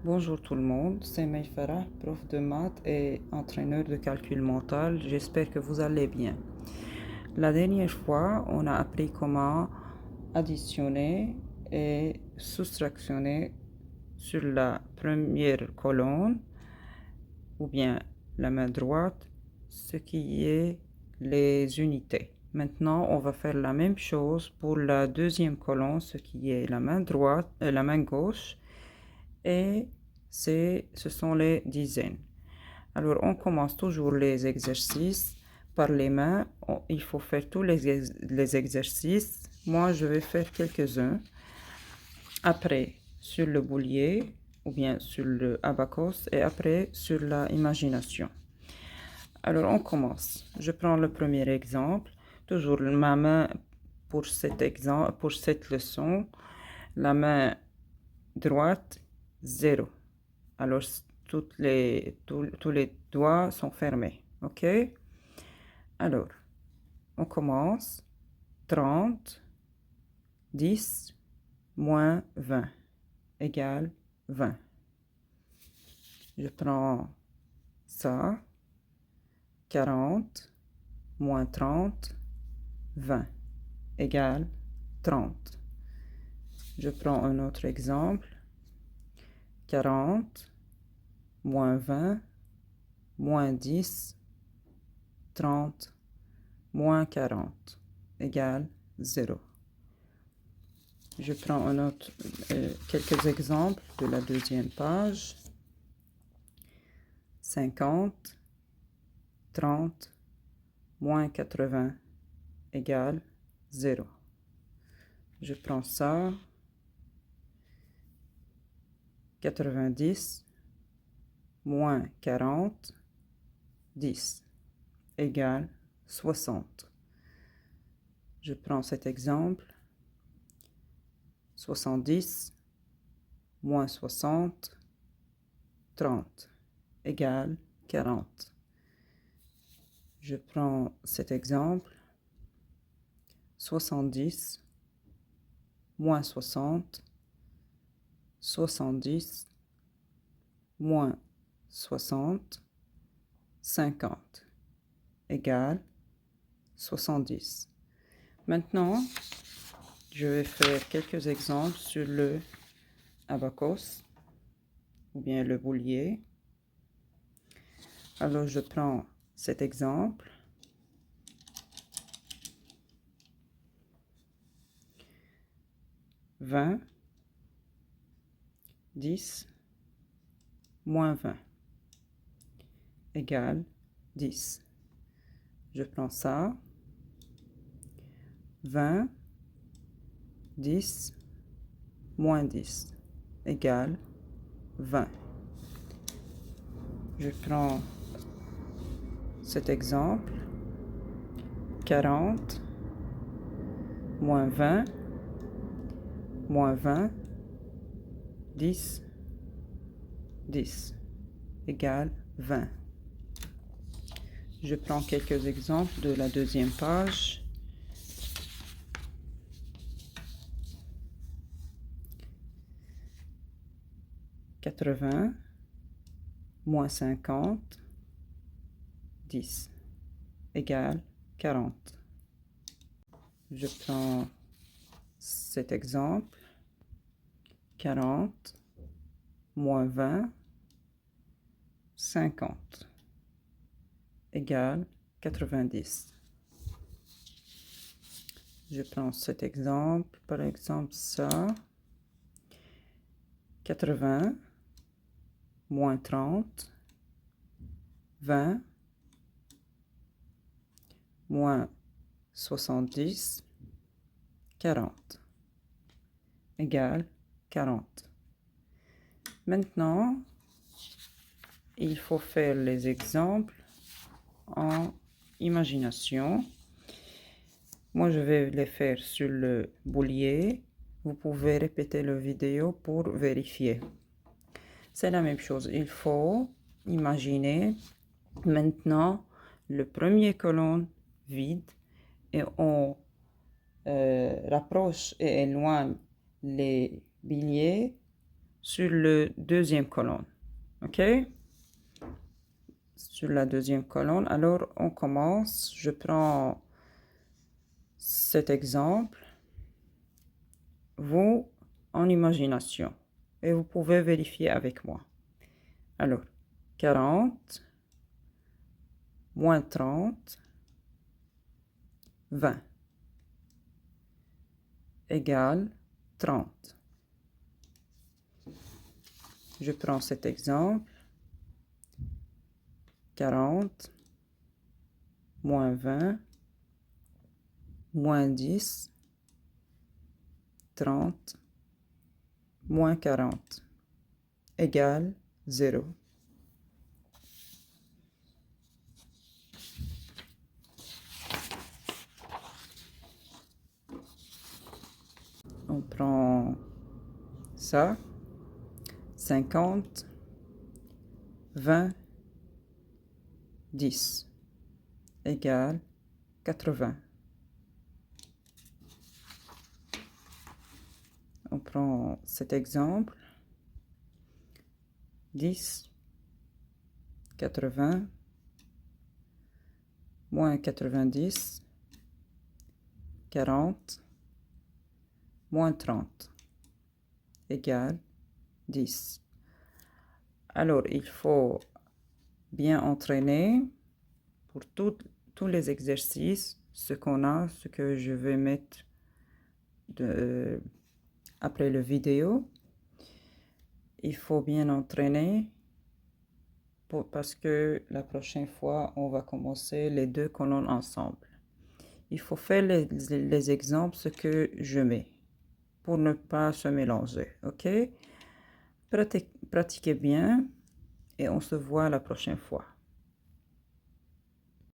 Bonjour tout le monde, c'est May Farah, prof de maths et entraîneur de calcul mental. J'espère que vous allez bien. La dernière fois, on a appris comment additionner et soustractionner sur la première colonne ou bien la main droite ce qui est les unités. Maintenant, on va faire la même chose pour la deuxième colonne, ce qui est la main droite, la main gauche, et ce sont les dizaines. Alors, on commence toujours les exercices par les mains. Il faut faire tous les exercices. Moi, je vais faire quelques-uns. Après, sur le boulier, ou bien sur le abacus, et après, sur la imagination. Alors, on commence. Je prends le premier exemple. Toujours ma main pour cet exemple, pour cette leçon. La main droite, 0. Alors, tous les doigts sont fermés. OK? Alors, on commence. 30, 10, moins 20, égale 20. Je prends ça. 40, moins 30, 20, égale 30. Je prends un autre exemple. 40, moins 20, moins 10, 30, moins 40, égale 0. Je prends quelques exemples de la deuxième page. 50, 30, moins 80, égale 0. Je prends ça. 90, moins 40, 10, égale 60. Je prends cet exemple. 70, moins 60, 30, égale 40. Je prends cet exemple. 70, moins 60, 70, moins 60, 50, égale 70. Maintenant, je vais faire quelques exemples sur le abacus ou bien le boulier. Alors, je prends cet exemple. 20, 10, moins 20, égale 10. Je prends ça. 20, 10, moins 10, égale 20. Je prends cet exemple. 40, moins 20, moins 20, 10, 10, égale 20. Je prends quelques exemples de la deuxième page. 80, moins 50, 10, égale 40. Je prends cet exemple. 40, moins 20, 50, égale 90. Je prends cet exemple, par exemple ça. 80, moins 30, 20, moins 70, 40, égale 40. Maintenant, il faut faire les exemples en imagination. Moi, je vais les faire sur le boulier. Vous pouvez répéter la vidéo pour vérifier. C'est la même chose. Il faut imaginer maintenant le premier colonne vide et on rapproche et éloigne les piliers sur le deuxième colonne. OK? Sur la deuxième colonne. Alors, on commence. Je prends cet exemple. Vous, en imagination. Et vous pouvez vérifier avec moi. Alors, 40, moins 30, 20, égale 30. Je prends cet exemple. 40, moins 20, moins 10, 30, moins 40, égale 0. On prend ça, 50, 20, 10, égale 80. On prend cet exemple, 10, 80, moins 90, 40, moins 30, égale 10. Alors, il faut bien entraîner pour tous les exercices, ce qu'on a, ce que je vais mettre après la vidéo. Il faut bien entraîner parce que la prochaine fois, on va commencer les deux colonnes ensemble. Il faut faire les exemples, ce que je mets, pour ne pas se mélanger, ok? Pratiquez bien et on se voit la prochaine fois.